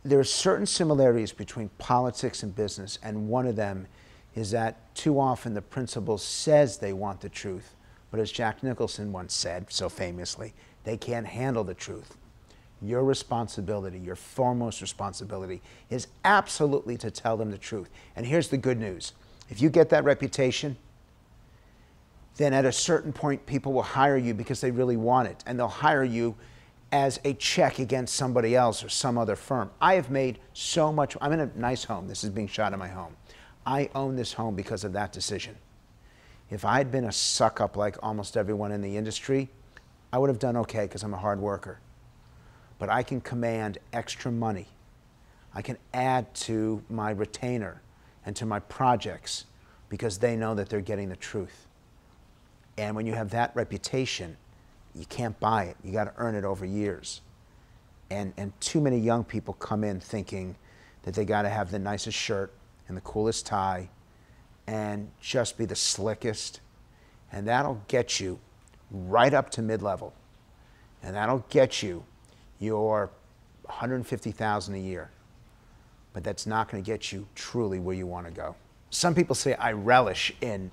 there are certain similarities between politics and business, and one of them is that too often the principal says they want the truth, but as Jack Nicholson once said so famously, they can't handle the truth. Your responsibility, your foremost responsibility, is absolutely to tell them the truth. And here's the good news. If you get that reputation, then at a certain point people will hire you because they really want it, and they'll hire you as a check against somebody else or some other firm. I have made so much. I'm in a nice home. This is being shot in my home. I own this home because of that decision. If I had been a suck-up like almost everyone in the industry, I would have done okay because I'm a hard worker. But I can command extra money. I can add to my retainer and to my projects because they know that they're getting the truth. And when you have that reputation, you can't buy it. You got to earn it over years. And too many young people come in thinking that they got to have the nicest shirt and the coolest tie and just be the slickest. And that'll get you right up to mid-level. And that'll get you your $150,000 a year. But that's not going to get you truly where you want to go. Some people say I relish in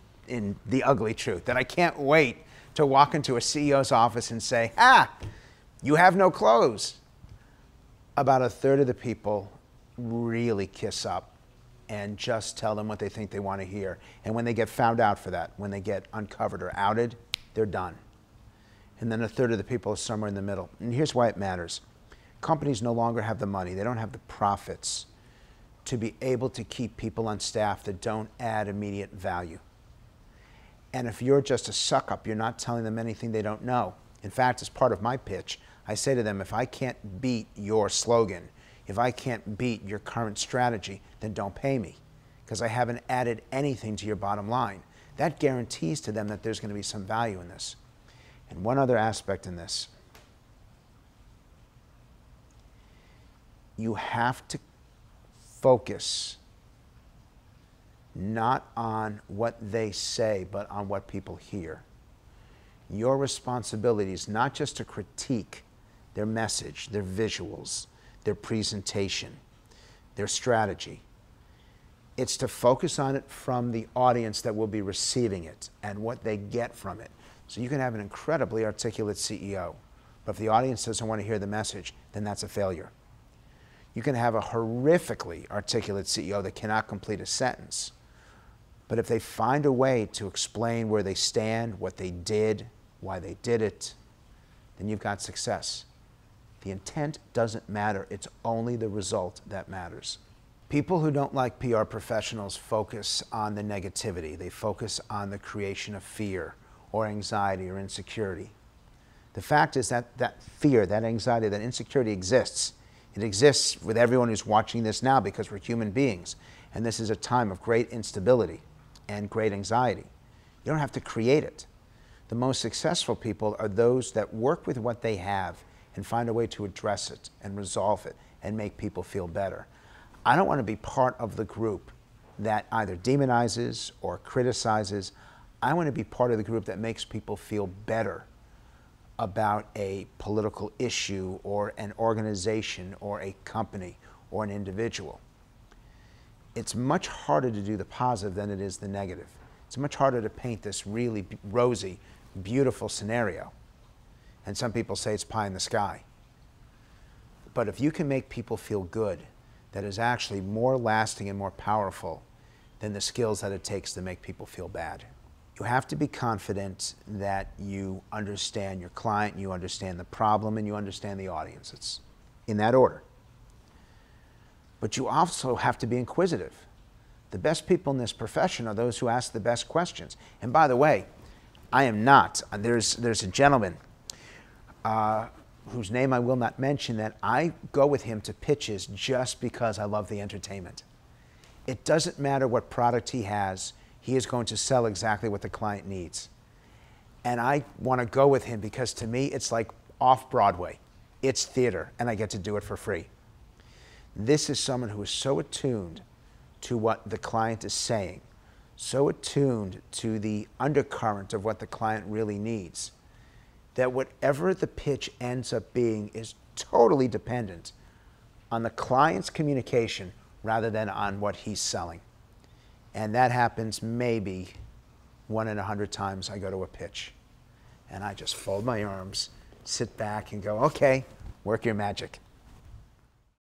the ugly truth, that I can't wait to walk into a CEO's office and say, you have no clothes. About a third of the people really kiss up and just tell them what they think they want to hear. And when they get found out for that, when they get uncovered or outed, they're done. And then a third of the people are somewhere in the middle. And here's why it matters. Companies no longer have the money. They don't have the profits to be able to keep people on staff that don't add immediate value. And if you're just a suck-up, you're not telling them anything they don't know. In fact, as part of my pitch, I say to them, if I can't beat your slogan, if I can't beat your current strategy, then don't pay me, because I haven't added anything to your bottom line. That guarantees to them that there's going to be some value in this. And one other aspect in this. You have to focus not on what they say, but on what people hear. Your responsibility is not just to critique their message, their visuals, their presentation, their strategy. It's to focus on it from the audience that will be receiving it and what they get from it. So you can have an incredibly articulate CEO, but if the audience doesn't want to hear the message, then that's a failure. You can have a horrifically articulate CEO that cannot complete a sentence, but if they find a way to explain where they stand, what they did, why they did it, then you've got success. The intent doesn't matter. It's only the result that matters. People who don't like PR professionals focus on the negativity. They focus on the creation of fear or anxiety or insecurity. The fact is that that fear, that anxiety, that insecurity exists. It exists with everyone who's watching this now because we're human beings. And this is a time of great instability and great anxiety. You don't have to create it. The most successful people are those that work with what they have and find a way to address it and resolve it and make people feel better. I don't want to be part of the group that either demonizes or criticizes. I want to be part of the group that makes people feel better about a political issue or an organization or a company or an individual. It's much harder to do the positive than it is the negative. It's much harder to paint this really rosy, beautiful scenario. And some people say it's pie in the sky. But if you can make people feel good, that is actually more lasting and more powerful than the skills that it takes to make people feel bad. You have to be confident that you understand your client, you understand the problem, and you understand the audience. It's in that order. But you also have to be inquisitive. The best people in this profession are those who ask the best questions. And by the way, I am not. There's a gentleman whose name I will not mention that I go with him to pitches just because I love the entertainment. It doesn't matter what product he has, he is going to sell exactly what the client needs. And I want to go with him because to me it's like off-Broadway. It's theater, and I get to do it for free. This is someone who is so attuned to what the client is saying, so attuned to the undercurrent of what the client really needs, that whatever the pitch ends up being is totally dependent on the client's communication rather than on what he's selling. And that happens maybe 1 in 100 times I go to a pitch. And I just fold my arms, sit back and go, okay, work your magic.